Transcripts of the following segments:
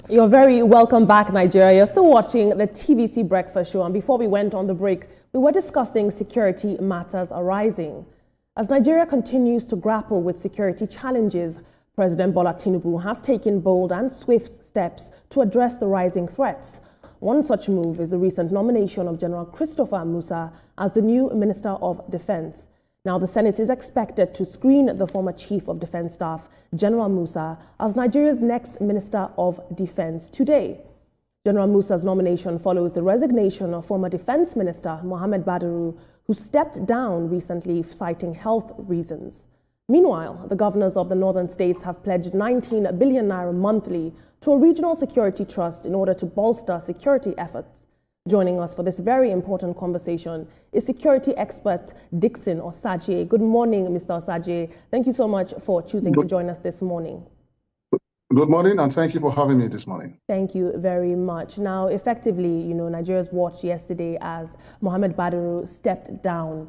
You're very welcome back, Nigeria. You're still watching the TVC Breakfast Show, and before we went on the break, we were discussing security matters arising. As Nigeria continues to grapple with security challenges, President Bola Tinubu has taken bold and swift steps to address the rising threats. One such move is the recent nomination of General Christopher Musa as the new Minister of Defense. Now, the Senate is expected to screen the former Chief of Defense Staff, General Musa, as Nigeria's next Minister of Defense today. General Musa's nomination follows the resignation of former Defense Minister Mohammed Badaru, who stepped down recently citing health reasons. Meanwhile, the governors of the northern states have pledged 19 billion naira monthly to a regional security trust in order to bolster security efforts. Joining us for this very important conversation is security expert Dickson Osajie. Good morning, Mr. Osajie. Thank you so much for choosing to join us this morning. Good morning, and thank you for having me this morning. Thank you very much. Now, effectively, Nigeria's watched yesterday as Mohammed Badaru stepped down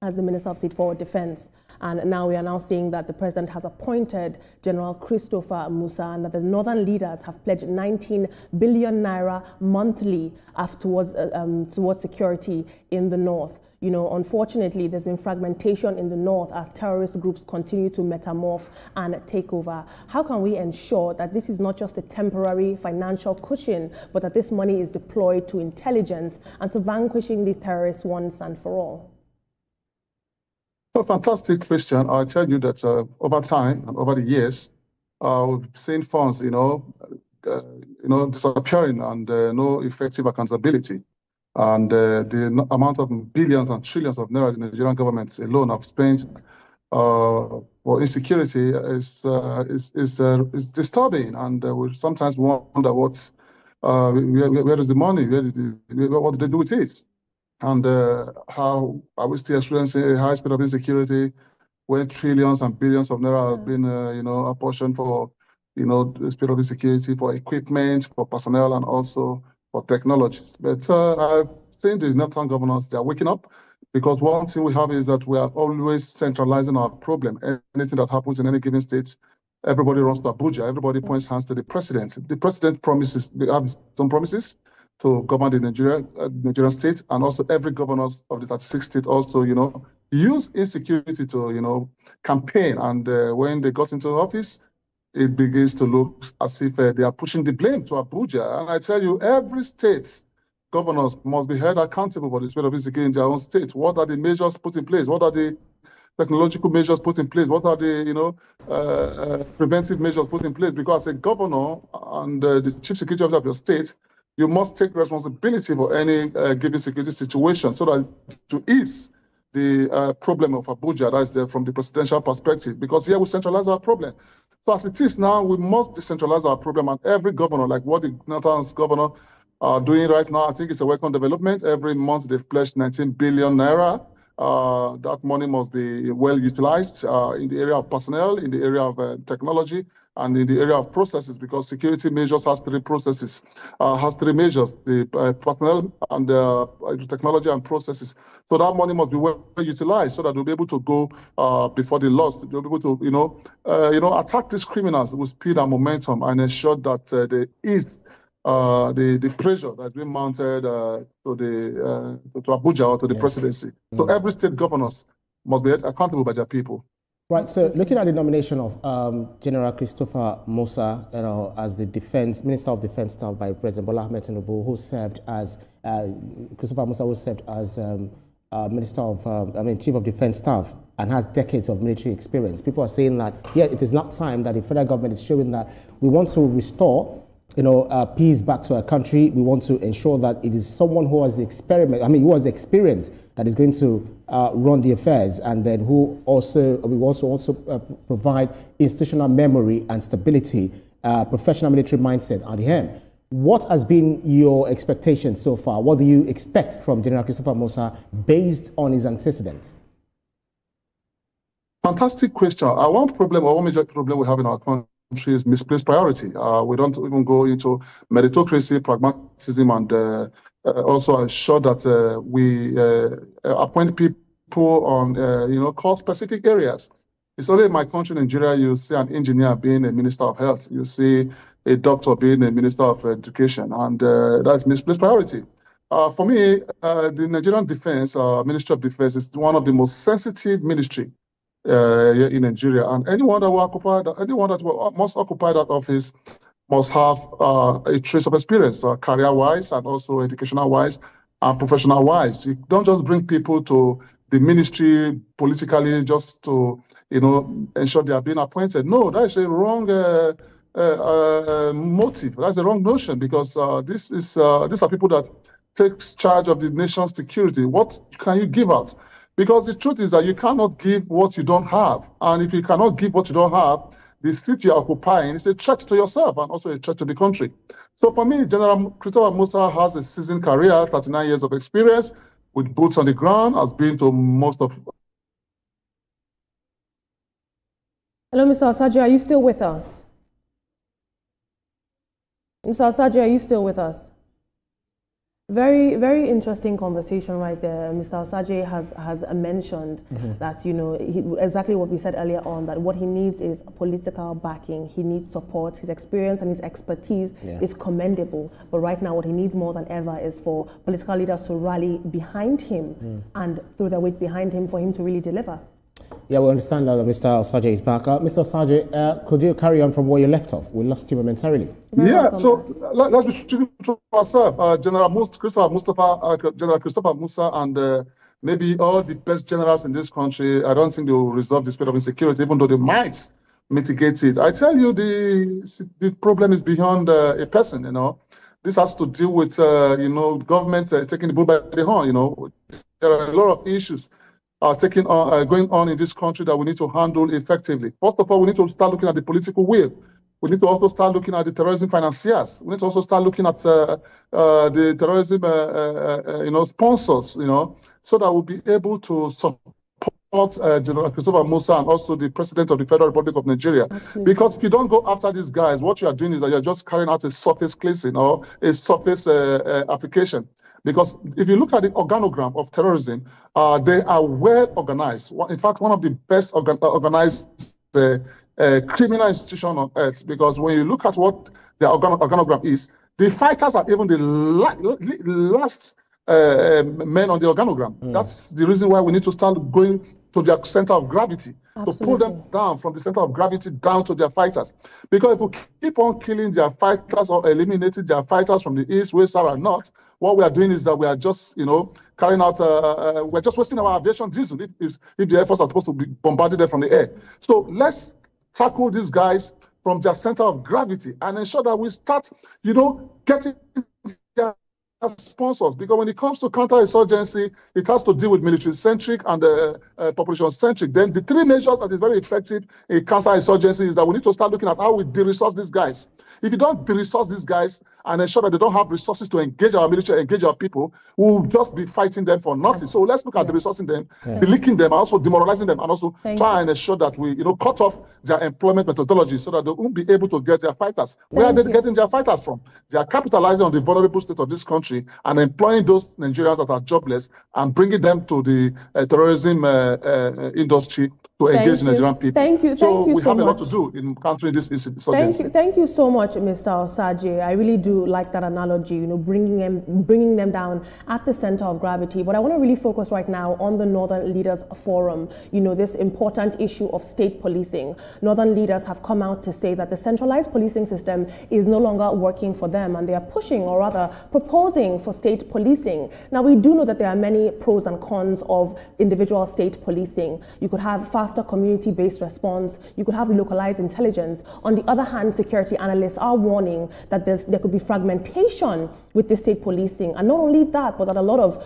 as the Minister of State for Defense. And now we are now seeing that the president has appointed General Christopher Musa, and that the northern leaders have pledged 19 billion naira monthly towards security in the north. Unfortunately, there's been fragmentation in the north as terrorist groups continue to metamorph and take over. How can we ensure that this is not just a temporary financial cushion, but that this money is deployed to intelligence and to vanquishing these terrorists once and for all? Well, fantastic question. I tell you that over time and over the years, we've seen funds, disappearing and no effective accountability. And the amount of billions and trillions of naira the Nigerian government alone have spent for insecurity is disturbing, and we sometimes wonder where is the money? What do they do with it? And how are we still experiencing a high speed of insecurity when trillions and billions of naira have been, apportioned for, the speed of insecurity, for equipment, for personnel, and also for technologies. But I've seen the northern governors, they are waking up, because one thing we have is that we are always centralizing our problem. Anything that happens in any given state, everybody runs to Abuja, everybody points hands to the president. The president promises, they have some promises to govern the Nigerian state, and also every governor of the 36 states also, use insecurity to, campaign. And when they got into office, it begins to look as if they are pushing the blame to Abuja. And I tell you, every state governors must be held accountable for the spread of insecurity in their own state. What are the measures put in place? What are the technological measures put in place? What are the, preventive measures put in place? Because as a governor and the chief security officer of your state, you must take responsibility for any given security situation, so that to ease the problem of Abuja, that's there from the presidential perspective, because here we centralize our problem. So as it is now, we must decentralize our problem, and every governor, like what the Northern's governor are doing right now, I think it's a welcome development. Every month they've pledged 19 billion naira. That money must be well utilized in the area of personnel, in the area of technology, and in the area of processes, because security measures has three processes, has three measures: the personnel and the technology and processes. So that money must be well utilized, so that we'll be able to go before the laws. We'll be able to, attack these criminals with speed and momentum, and ensure that there is the pressure that's been mounted to Abuja or to the presidency. So every state governors must be accountable by their people. Right. So looking at the nomination of General Christopher Musa, as the Minister of Defense Staff by President Bola Ahmed Tinubu, who served as Christopher Musa, who served as Chief of Defense Staff, and has decades of military experience. People are saying that it is not time that the federal government is showing that we want to restore peace back to our country. We want to ensure that it is someone who has experience that is going to run the affairs, and then we also provide institutional memory and stability, professional military mindset at the end. What has been your expectation so far? What do you expect from General Christopher Musa based on his antecedents? Fantastic question. One major problem we have in our country is misplaced priority. We don't even go into meritocracy, pragmatism, and also ensure that we appoint people on, core specific areas. It's only in my country, Nigeria, you see an engineer being a minister of health. You see a doctor being a minister of education, and that's misplaced priority. For me, the Nigerian Defense, Ministry of Defense, is one of the most sensitive ministry in Nigeria, and anyone that must occupy that office must have a trace of experience, career-wise and also educational-wise and professional-wise. You don't just bring people to the ministry politically just to, ensure they are being appointed. No, that is a wrong motive. That's a wrong notion, because these are people that takes charge of the nation's security. What can you give out? Because the truth is that you cannot give what you don't have. And if you cannot give what you don't have, the seat you're occupying is a threat to yourself and also a threat to the country. So for me, General Christopher Musa has a seasoned career, 39 years of experience, with boots on the ground, has been to most of... Hello, Mr. Osajie, are you still with us? Mr. Osajie, are you still with us? Very, very interesting conversation right there. Mr. Osajie has mentioned that, exactly what we said earlier on, that what he needs is political backing. He needs support. His experience and his expertise is commendable. But right now, what he needs more than ever is for political leaders to rally behind him and throw their weight behind him for him to really deliver. Yeah, we understand that Mr. Osajie is back. Mr. Osajie, could you carry on from where you left off? We lost you momentarily. So let's be true to ourselves. General Christopher Musa, and maybe all the best generals in this country, I don't think they will resolve the state of insecurity, even though they might mitigate it. I tell you, the problem is beyond a person. This has to deal with government taking the bull by the horn. There are a lot of issues going on in this country that we need to handle effectively. First of all, we need to start looking at the political will. We need to also start looking at the terrorism financiers. We need to also start looking at the terrorism, sponsors, so that we'll be able to support General Christopher Musa and also the President of the Federal Republic of Nigeria. Absolutely. Because if you don't go after these guys, what you are doing is that you're just carrying out a surface cleansing or a surface application. Because if you look at the organogram of terrorism, they are well organized. In fact, one of the best organized criminal institutions on earth. Because when you look at what the organogram is, the fighters are even the last men on the organogram. That's the reason why we need to start going to their center of gravity. Absolutely. To pull them down from the center of gravity down to their fighters. Because if we keep on killing their fighters or eliminating their fighters from the east, west, south, and north, what we are doing is that we are just, carrying out, we're just wasting our aviation diesel if the Air Force are supposed to be bombarded there from the air. So let's tackle these guys from their center of gravity and ensure that we start, getting their sponsors, because when it comes to counter-insurgency, it has to deal with military-centric and population-centric. Then the three measures that is very effective in counter-insurgency is that we need to start looking at how we de-resource these guys. If you don't de-resource these guys and ensure that they don't have resources to engage our military, engage our people, we'll just be fighting them for nothing. So let's look at the resourcing them, linking them, and also demoralizing them, and also try and ensure that we, cut off their employment methodology so that they won't be able to get their fighters. Where are they getting their fighters from? They are capitalizing on the vulnerable state of this country and employing those Nigerians that are jobless and bringing them to the terrorism industry to engage Nigerian people. Thank you. So we have a lot to do in countering this insurgency. Thank you so much, Mr. Osajie. I really do like that analogy, bringing them down at the center of gravity. But I want to really focus right now on the Northern Leaders Forum, this important issue of state policing. Northern leaders have come out to say that the centralized policing system is no longer working for them, and they are pushing, or rather proposing, for state policing. Now, we do know that there are many pros and cons of individual state policing. You could have faster community-based response. You could have localized intelligence. On the other hand, security analysts are warning that there could be fragmentation with the state policing. And not only that, but that a lot of,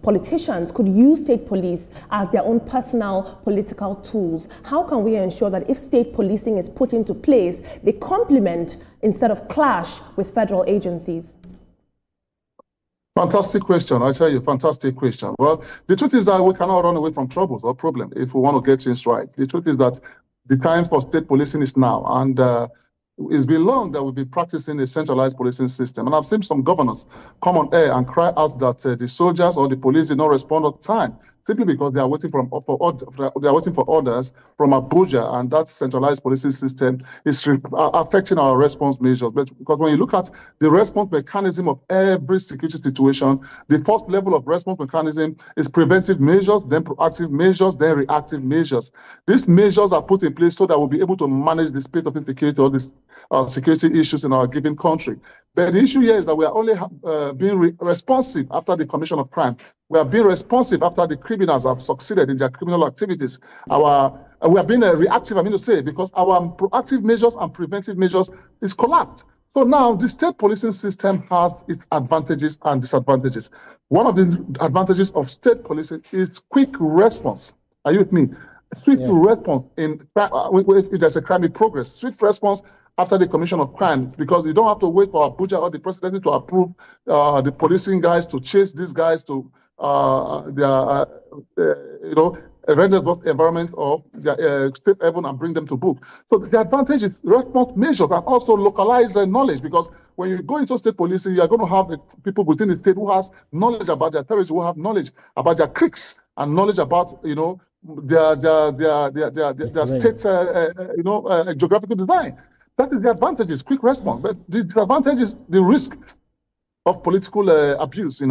politicians could use state police as their own personal political tools. How can we ensure that if state policing is put into place, they complement instead of clash with federal agencies? Fantastic question. I tell you, fantastic question. Well, the truth is that we cannot run away from troubles or problems if we want to get things right. The truth is that the time for state policing is now, and it's been long that we've been practicing a centralized policing system. And I've seen some governors come on air and cry out that the soldiers or the police did not respond on time simply because they are waiting they are waiting for orders from Abuja, and that centralized policing system is affecting our response measures. But because when you look at the response mechanism of every security situation, the first level of response mechanism is preventive measures, then proactive measures, then reactive measures. These measures are put in place so that we'll be able to manage the state of insecurity or the security issues in our given country. But the issue here is that we are only being responsive after the commission of crime. We are being responsive after the criminals have succeeded in their criminal activities. We are being reactive, I mean to say, because our proactive measures and preventive measures is collapsed. So now the state policing system has its advantages and disadvantages. One of the advantages of state policing is quick response. Are you with me? Swift response if there's a crime in progress. Swift response after the commission of crimes, because you don't have to wait for Abuja or the presidency to approve the policing guys to chase these guys to render the environment of their state heaven and bring them to book. So the advantage is response measures and also localized knowledge, because when you go into state policing, you are going to have people within the state who has knowledge about their territories, who have knowledge about their creeks and knowledge about their state geographical design. That is the advantages, quick response. But the disadvantage is the risk of political abuse.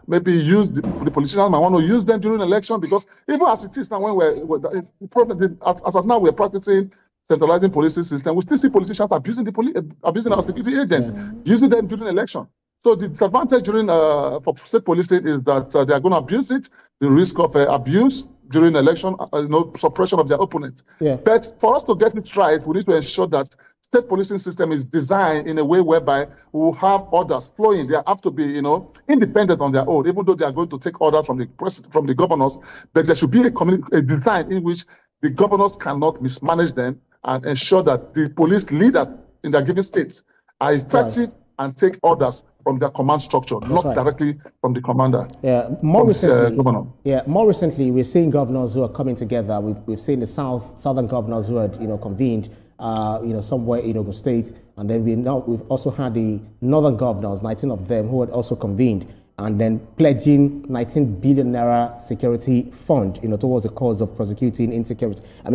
Maybe the politicians might want to use them during election, because even as it is now, as of now we're practicing centralizing policing system, we still see politicians abusing our security agents, using them during election. So the disadvantage for state policing is that they are going to abuse it, the risk of abuse during election, suppression of their opponent. Yeah. But for us to get this right, we need to ensure that state policing system is designed in a way whereby we will have orders flowing. They have to be, independent on their own, even though they are going to take orders from the governors. But there should be a design in which the governors cannot mismanage them and ensure that the police leaders in their given states are effective and take orders from their command structure, not directly from the commander. Yeah, more recently, we're seeing governors who are coming together. We've seen the southern governors who had, convened, somewhere in Ogun State, and then we've also had the northern governors, 19 of them, who had also convened, and then pledging 19 billion naira security fund, towards the cause of prosecuting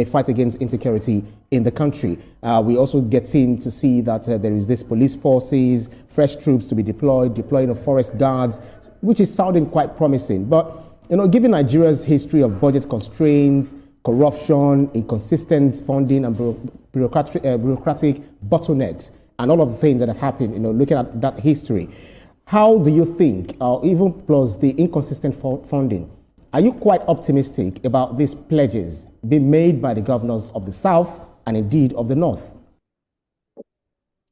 fight against insecurity in the country. We also getting to see that there is this police forces, fresh troops to be deploying of forest guards, which is sounding quite promising. But, given Nigeria's history of budget constraints, corruption, inconsistent funding, and bureaucratic bottlenecks, and all of the things that have happened, looking at that history, how do you think, even plus the inconsistent funding, are you quite optimistic about these pledges being made by the governors of the South and indeed of the North?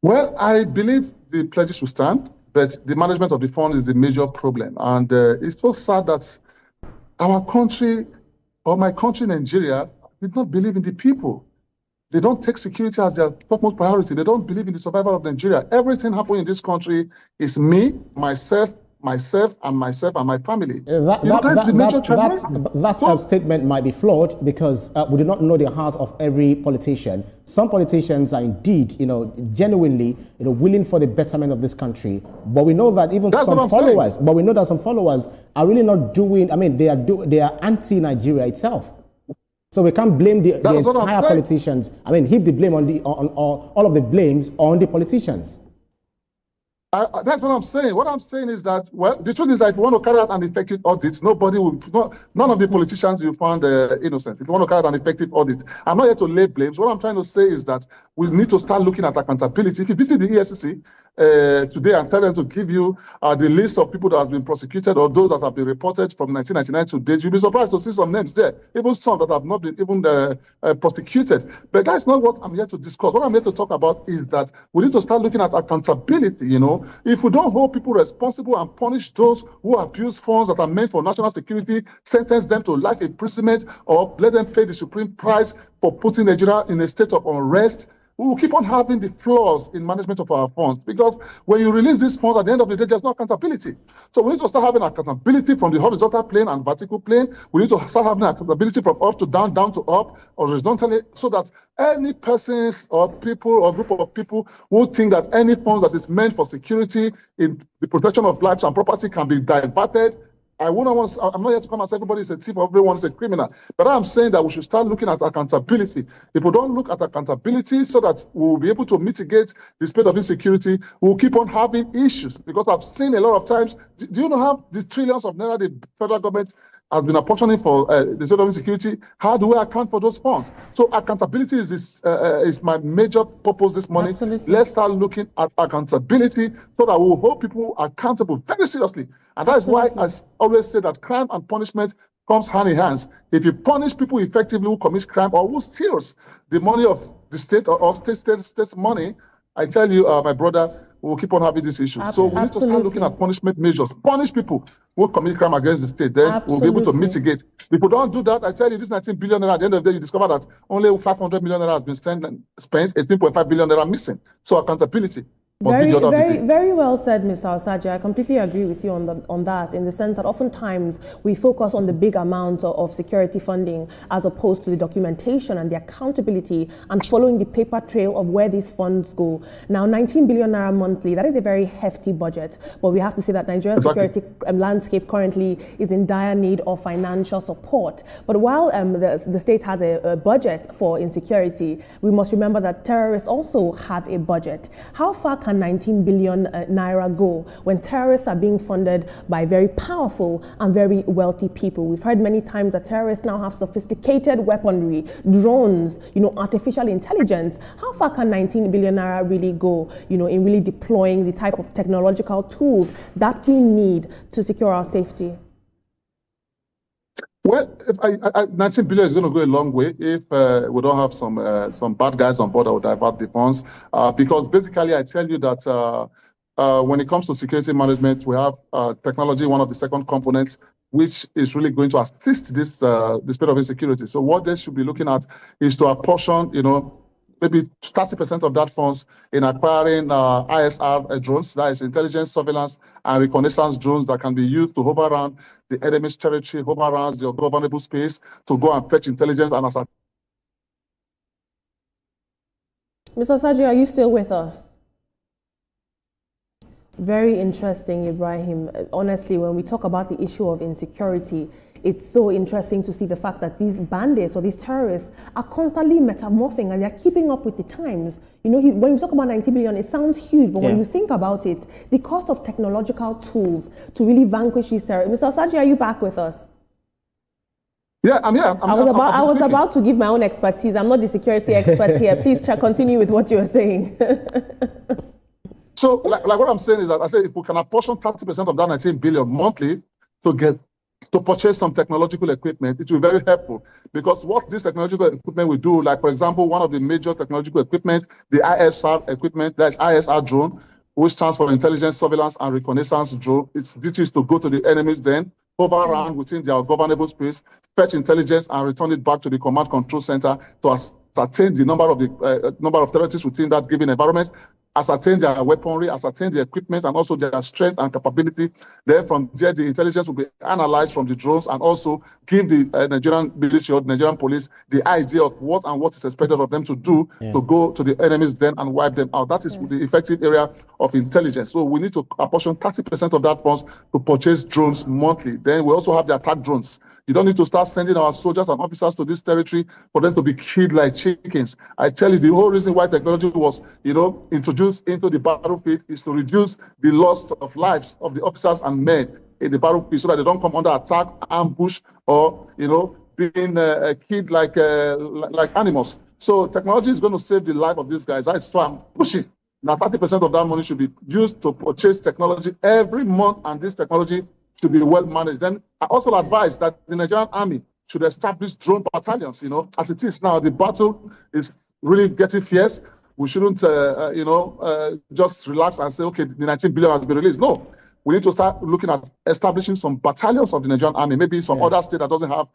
Well, I believe the pledges will stand, but the management of the fund is the major problem. And it's so sad that our country, or my country, Nigeria, did not believe in the people. They don't take security as their topmost priority. They don't believe in the survival of Nigeria. Everything happening in this country is me, myself, and my family. That statement might be flawed, because we do not know the heart of every politician. Some politicians are indeed, genuinely, willing for the betterment of this country. But we know that some followers are really not doing. They are anti-Nigeria itself. So we can't blame the entire politicians. Heap the blame on all of the blames on the politicians. That's what I'm saying. What I'm saying is that, the truth is that if you want to carry out an effective audit, none of the politicians you find innocent. If you want to carry out an effective audit, I'm not here to lay blames. What I'm trying to say is that we need to start looking at accountability. If you visit the EFCC today and tell them to give you the list of people that have been prosecuted or those that have been reported from 1999 to date, you'll be surprised to see some names there, even some that have not been even prosecuted. But that's not what I'm here to discuss. What I'm here to talk about is that we need to start looking at accountability. If we don't hold people responsible and punish those who abuse funds that are meant for national security, sentence them to life imprisonment, or let them pay the supreme price for putting Nigeria in a state of unrest, we will keep on having the flaws in management of our funds, because when you release these funds, at the end of the day, there's no accountability. So we need to start having accountability from the horizontal plane and vertical plane. We need to start having accountability from up to down, down to up, or horizontally, so that any persons or people or group of people who think that any funds that is meant for security in the protection of lives and property can be diverted I'm not here to come and say everybody is a thief or everyone is a criminal. But I'm saying that we should start looking at accountability. If we don't look at accountability so that we will be able to mitigate the spread of insecurity, we'll keep on having issues. Because I've seen a lot of times, do you know how the trillions of naira the federal government has been apportioning for the state of insecurity? How do we account for those funds? So accountability is my major purpose this morning. Absolutely. Let's start looking at accountability so that we will hold people accountable very seriously. And that is why I always say that crime and punishment comes hand in hand. If you punish people effectively who commit crime or who steals the money of the state or state's money, I tell you, my brother, we'll keep on having these issues. So we need to start looking at punishment measures. Punish people who commit crime against the state. Then we'll be able to mitigate. If we don't do that, I tell you, this 19 billion naira, at the end of the day, you discover that only 500 million naira has been spent, 18.5 billion naira missing. So accountability. Very well said, Mr. Osajie. I completely agree with you on that, in the sense that oftentimes we focus on the big amounts of security funding as opposed to the documentation and the accountability and following the paper trail of where these funds go. Now, 19 billion naira monthly, that is a very hefty budget, but we have to say that Nigeria's security landscape currently is in dire need of financial support. But while the state has a budget for insecurity, we must remember that terrorists also have a budget. How far can 19 billion naira go when terrorists are being funded by very powerful and very wealthy people? We've heard many times that terrorists now have sophisticated weaponry, drones, artificial intelligence. How far can 19 billion naira really go, in really deploying the type of technological tools that we need to secure our safety? Well, 19 billion is going to go a long way if we don't have some bad guys on board that will divert the funds. Because basically, I tell you that when it comes to security management, we have technology, one of the second components, which is really going to assist this spread of insecurity. So what they should be looking at is to apportion, maybe 30% of that funds in acquiring ISR drones, that is intelligence, surveillance, and reconnaissance drones that can be used to hover around the enemy's territory, hover around the governable space to go and fetch intelligence and ascertain. Mr. Osajie, are you still with us? Very interesting, Ibrahim. Honestly, when we talk about the issue of insecurity, it's so interesting to see the fact that these bandits or these terrorists are constantly metamorphing and they're keeping up with the times. When you talk about 90 billion, it sounds huge, but when you think about it, the cost of technological tools to really vanquish these terrorists. Mr. Osajie, are you back with us? Yeah, I'm here. I was about to give my own expertise. I'm not the security expert here. Please continue with what you were saying. So, like what I'm saying is that I say if we can apportion 30% of that 19 billion monthly to purchase some technological equipment, it will be very helpful. Because what this technological equipment will do, like for example, one of the major technological equipment, the ISR equipment, that's ISR drone, which stands for Intelligence, Surveillance, and Reconnaissance Drone. Its duty is to go to the enemy's den, hover around within their governable space, fetch intelligence, and return it back to the command control center to ascertain the number of terrorists within that given environment, ascertain their weaponry, ascertain their equipment, and also their strength and capability. Then from there, the intelligence will be analyzed from the drones and also give the Nigerian military or Nigerian police the idea of what is expected of them to do to go to the enemy's den and wipe them out. That is the effective area of intelligence. So we need to apportion 30% of that funds to purchase drones monthly. Then we also have the attack drones. You don't need to start sending our soldiers and officers to this territory for them to be killed like chickens. I tell you, the whole reason why technology was, introduced into the battlefield is to reduce the loss of lives of the officers and men in the battlefield so that they don't come under attack, ambush, or, being killed like animals. So technology is going to save the life of these guys. That's why I'm pushing. Now, 30% of that money should be used to purchase technology every month, and this technology should be well managed. Then I also advise that the Nigerian Army should establish drone battalions. As it is now, the battle is really getting fierce. We shouldn't, just relax and say, okay, the 19 billion has been released. No, we need to start looking at establishing some battalions of the Nigerian Army. Maybe some other state that doesn't have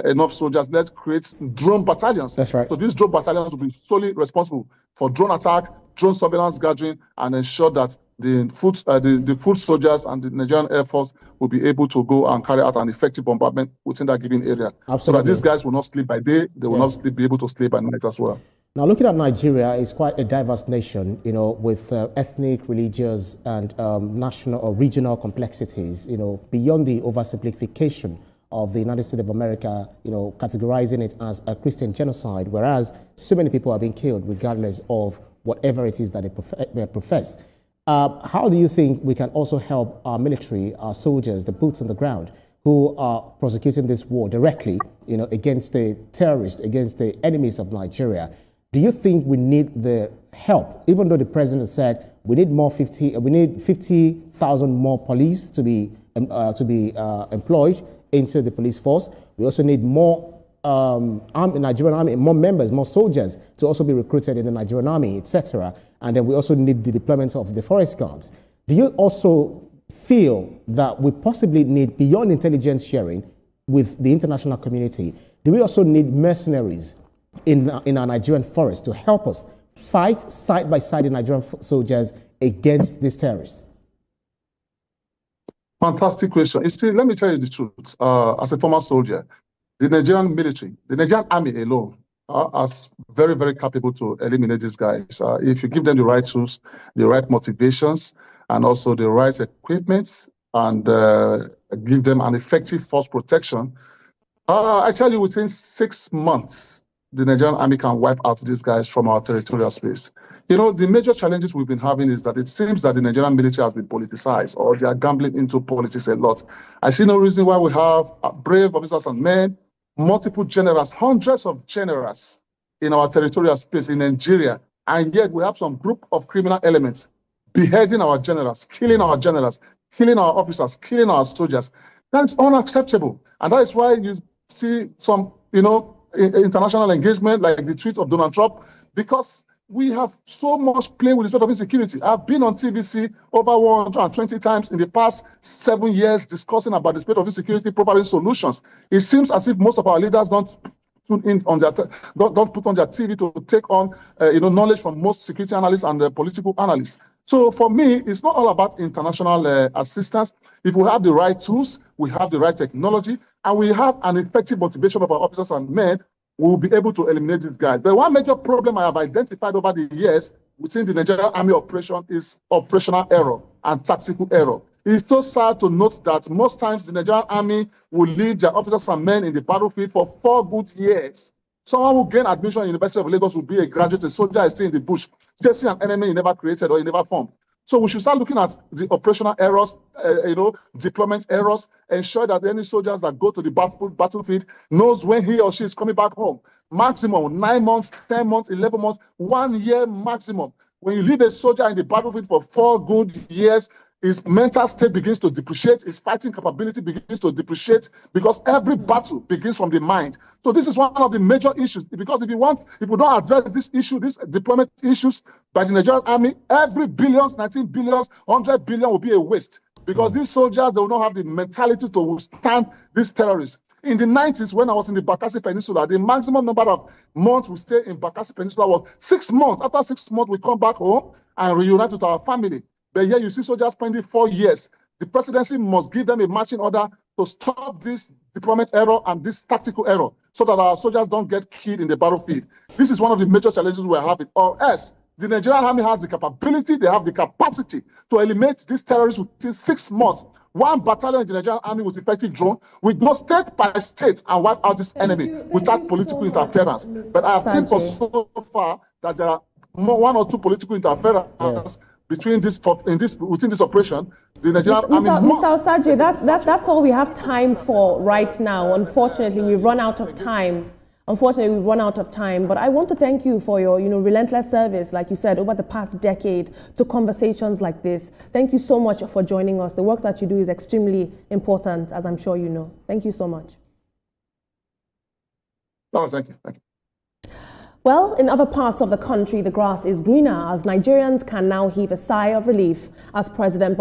enough soldiers. Let's create drone battalions. That's right. So these drone battalions will be solely responsible for drone attack, drone surveillance gathering, and ensure that the foot soldiers and the Nigerian Air Force will be able to go and carry out an effective bombardment within that given area. Absolutely. So that these guys will not sleep by day, they will not be able to sleep by night as well. Now, looking at Nigeria, it's quite a diverse nation, with ethnic, religious, and national or regional complexities, beyond the oversimplification of the United States of America, categorizing it as a Christian genocide, whereas so many people are being killed regardless of whatever it is that they profess. How do you think we can also help our military, our soldiers, the boots on the ground, who are prosecuting this war directly, against the terrorists, against the enemies of Nigeria? Do you think we need the help, even though the president said we need 50,000 more police to be employed into the police force? We also need more Nigerian army, more members, more soldiers to also be recruited in the Nigerian army, etc. And then we also need the deployment of the forest guards. Do you also feel that we possibly need, beyond intelligence sharing with the international community, do we also need mercenaries in our Nigerian forest to help us fight side by side the Nigerian soldiers against these terrorists? Fantastic question. You see, let me tell you the truth. As a former soldier, the Nigerian military, the Nigerian army alone, are very, very capable to eliminate these guys. If you give them the right tools, the right motivations, and also the right equipment, and give them an effective force protection, I tell you, within 6 months, the Nigerian army can wipe out these guys from our territorial space. The major challenges we've been having is that it seems that the Nigerian military has been politicized, or they are gambling into politics a lot. I see no reason why we have brave officers and men, multiple generals, hundreds of generals in our territorial space in Nigeria, and yet we have some group of criminal elements beheading our generals, killing our officers, killing our soldiers. That's unacceptable. And that is why you see some, international engagement, like the tweet of Donald Trump, because we have so much play with the state of insecurity. I've been on TVC over 120 times in the past 7 years discussing about the state of insecurity, providing solutions. It seems as if most of our leaders don't tune in on don't put on their TV to take on knowledge from most security analysts and political analysts. So for me, it's not all about international assistance. If we have the right tools, we have the right technology, and we have an effective motivation of our officers and men, we will be able to eliminate these guys. But one major problem I have identified over the years within the Nigerian Army operation is operational error and tactical error. It's so sad to note that most times the Nigerian Army will leave their officers and men in the battlefield for 4 good years. Someone who gained admission at the University of Lagos will be a graduate, a soldier is still in the bush, chasing an enemy he never created or he never formed. So we should start looking at the operational errors, deployment errors, ensure that any soldiers that go to the battlefield knows when he or she is coming back home. Maximum 9 months, 10 months, 11 months, 1 year maximum. When you leave a soldier in the battlefield for 4 good years, his mental state begins to depreciate, his fighting capability begins to depreciate, because every battle begins from the mind. So this is one of the major issues, because if we don't address this issue, these deployment issues by the Nigerian Army, every billions, 19 billions, 100 billion will be a waste, because these soldiers, they will not have the mentality to withstand these terrorists. In the 90s, when I was in the Bakassi Peninsula, the maximum number of months we stay in Bakassi Peninsula was 6 months. After 6 months, we come back home and reunite with our family. But here you see soldiers spending 4 years. The presidency must give them a marching order to stop this deployment error and this tactical error, so that our soldiers don't get killed in the battlefield. This is one of the major challenges we're having. Or else, the Nigerian Army has the capability, they have the capacity to eliminate these terrorists within 6 months. 1 battalion in the Nigerian Army with effective drone will go state by state and wipe out this enemy without political interference. But I have seen for so far that there are 1 or 2 political interference within this operation. The Nigerian Army. Mr. Osajie, that's all we have time for right now. Unfortunately, we've run out of time. But I want to thank you for your, relentless service, like you said, over the past decade to conversations like this. Thank you so much for joining us. The work that you do is extremely important, as I'm sure you know. Thank you so much. Oh, thank you. Well, in other parts of the country, the grass is greener as Nigerians can now heave a sigh of relief as President